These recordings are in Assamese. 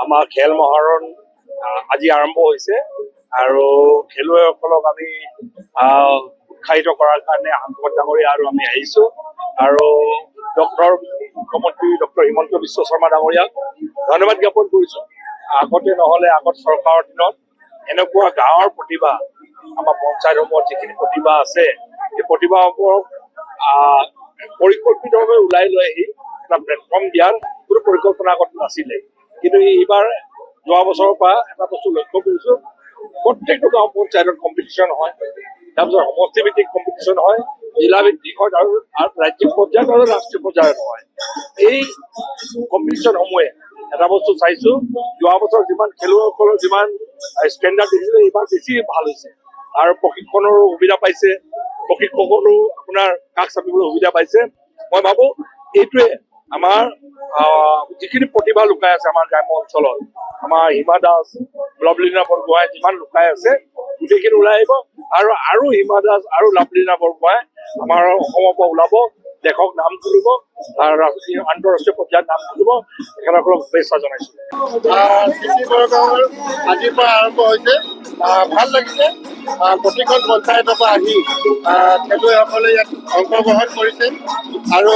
আমাৰ খেল মহাৰণ আজি আৰম্ভ হৈছে আৰু খেলুৱৈসকলক আমি উৎসাহিত কৰাৰ কাৰণে সাংসদ ডাঙৰীয়া আৰু আমি আহিছো আৰু মুখ্যমন্ত্ৰী ডক্টৰ হিমন্ত বিশ্ব শৰ্মা ডাঙৰীয়াক ধন্যবাদ জ্ঞাপন কৰিছো। আগতে নহলে আগত চৰকাৰৰ দিনত এনেকুৱা গাঁৱৰ প্ৰতিভা আমাৰ পঞ্চায়তসমূহত যিখিনি প্ৰতিভা আছে সেই প্ৰতিভাসমূহক পৰিকল্পিতভাৱে ওলাই লৈ আহি এটা প্লেটফৰ্ম দিয়াৰ কোনো পৰিকল্পনা আগত নাছিলে, কিন্তু এইবাৰ যোৱা বছৰৰ পৰা এটা বস্তু লক্ষ্য কৰিছো, প্ৰত্যেকটো গাঁও পঞ্চায়তত কম্পিটিশ্যন হয়, তাৰপিছত সমষ্টিভিত্তিক কম্পিটিশ্যন হয়, জিলা ভিত্তিক হয় আৰু ৰাজ্যিক পৰ্যায়ত আৰু ৰাষ্ট্ৰীয় পৰ্যায়ত হয়। এই কম্পিটিশ্যনসমূহে এটা বস্তু চাইছো, যোৱা বছৰ যিমান খেলুৱৈসকলৰ যিমান ষ্টেণ্ডাৰ্ড দিছিলে এইবাৰ বেছি ভাল হৈছে আৰু প্ৰশিক্ষণৰো সুবিধা পাইছে, প্ৰশিক্ষকৰো আপোনাৰ কাষ চাপিবলৈ সুবিধা পাইছে। মই ভাবো এইটোৱে আমাৰ যিখিনি প্ৰতিভা লুকাই আছে আমাৰ গ্ৰাম্য অঞ্চলত, আমাৰ হিমা দাস, লাভলীনা বৰগোহাঁই যিমান লুকাই আছে গোটেইখিনি ওলাই আহিব আৰু হিমা দাস আৰু লাভলীনা বৰগোহাঁই আমাৰ অসমৰ পৰা ওলাব, দেশক নাম কৰিব, আন্তঃৰাষ্ট্ৰীয় পৰ্যায়ত নাম কৰিব। তেখেতসকলক শুভেচ্ছা জনাইছো। আজিৰ পৰা আৰম্ভ হৈছে, ভাল লাগিছে। প্ৰতিখন পঞ্চায়তৰ পৰা আহি খেলুৱৈসকলে ইয়াত অংশগ্ৰহণ কৰিছে আৰু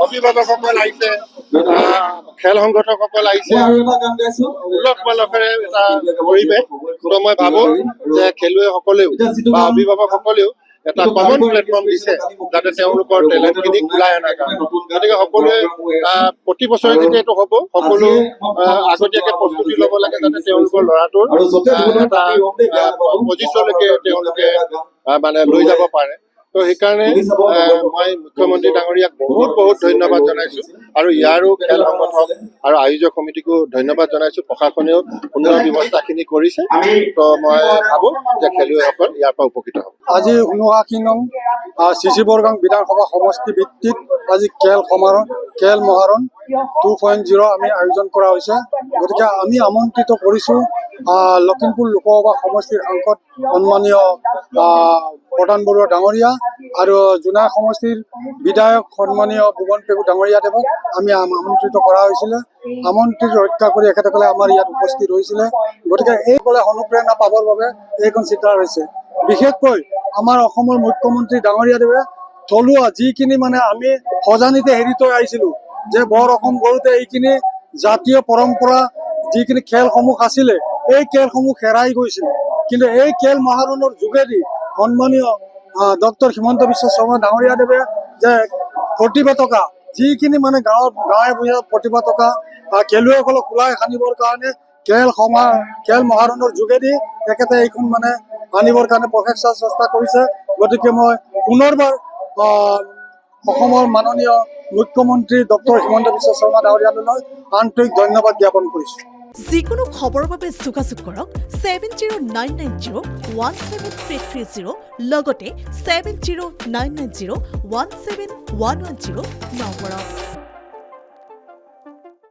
অভিভাৱকসকল আহিছে, খেল সংগঠকসকল আহিছে, উলহ মালহেৰে এটা পৰিৱেশ। মই ভাবো যে খেলুৱৈসকলেও বা অভিভাৱকসকলেও এটা কমন প্লেটফৰ্ম দিছে যাতে তেওঁলোকৰ টেলেণ্টখিনিক ওলাই অনাৰ কাৰণে। গতিকে সকলোৱে প্ৰতি বছৰে যেতিয়া এইটো হ'ব, সকলো আগতীয়াকৈ প্ৰস্তুতি ল'ব লাগে যাতে তেওঁলোকৰ ল'ৰাটোৰ এটা পজিশ্যনলৈকে তেওঁলোকে মানে লৈ যাব পাৰে। তো সেইকাৰণে মই মুখ্যমন্ত্ৰী ডাঙৰীয়াক বহুত ধন্যবাদ জনাইছো আৰু ইয়াৰো খেল সংগঠক আৰু আয়োজক সমিতিকো ধন্যবাদ জনাইছো। প্ৰশাসনেও সুন্দৰ ব্যৱস্থাখিনি কৰিছে। তো মই ভাবো যে খেলুৱৈসকল ইয়াৰ পৰা উপকৃত হ'ব। আজি ৭৯ নং চিচি বৰগাং বিধানসভা সমষ্টি ভিত্তিক আজি খেল মহাৰণ 2.0 আমি আয়োজন কৰা হৈছে। গতিকে আমি আমন্ত্ৰিত কৰিছোঁ লখিমপুৰ লোকসভা সমষ্টিৰ সাংসদ সন্মানীয় প্ৰধান বৰুৱা ডাঙৰীয়া আৰু জোনাই সমষ্টিৰ বিধায়ক সন্মানীয় ভুৱন পেগু ডাঙৰীয়া দেৱক আমি আমন্ত্ৰিত কৰা হৈছিলে। আমন্ত্ৰিত ৰক্ষা কৰি এখেতসকলে আমাৰ ইয়াত উপস্থিত হৈছিলে। গতিকে এইসকলে অনুপ্ৰেৰণা পাবৰ বাবে এইখন চিকাৰ হৈছে। বিশেষকৈ আমাৰ অসমৰ মুখ্যমন্ত্ৰী ডাঙৰীয়াদেৱে থলুৱা যিখিনি মানে আমি সজানিতে হেৰি থৈ আহিছিলোঁ যে বৰ অসম গঢ়োতে এইখিনি জাতীয় পৰম্পৰা যিখিনি খেলসমূহ আছিলে এই খেলসমূহ হেৰাই গৈছিলে, কিন্তু এই খেল মহাৰণৰ যোগেদি সন্মানীয় ডক্টৰ হিমন্ত বিশ্ব শৰ্মা ডাঙৰীয়াদেৱে যে প্ৰতিভা থকা যিখিনি মানে গাঁৱে ভূঞে প্ৰতিভা থকা খেলুৱৈসকলক ওলাই আনিবৰ কাৰণে খেল মহাৰণৰ যোগেদি তেখেতে এইখন মানে আনিবৰ কাৰণে প্ৰচেষ্টা চেষ্টা কৰিছে। গতিকে মই পুনৰবাৰ অসমৰ মাননীয় মুখ্যমন্ত্ৰী ডক্টৰ হিমন্ত বিশ্ব শৰ্মা ডাঙৰীয়ালৈ আন্তৰিক ধন্যবাদ জ্ঞাপন কৰিছোঁ। যিকোনো খবৰৰ বাবে যোগাযোগ কৰক 7099017330 লগতে 7099017110 নম্বৰত।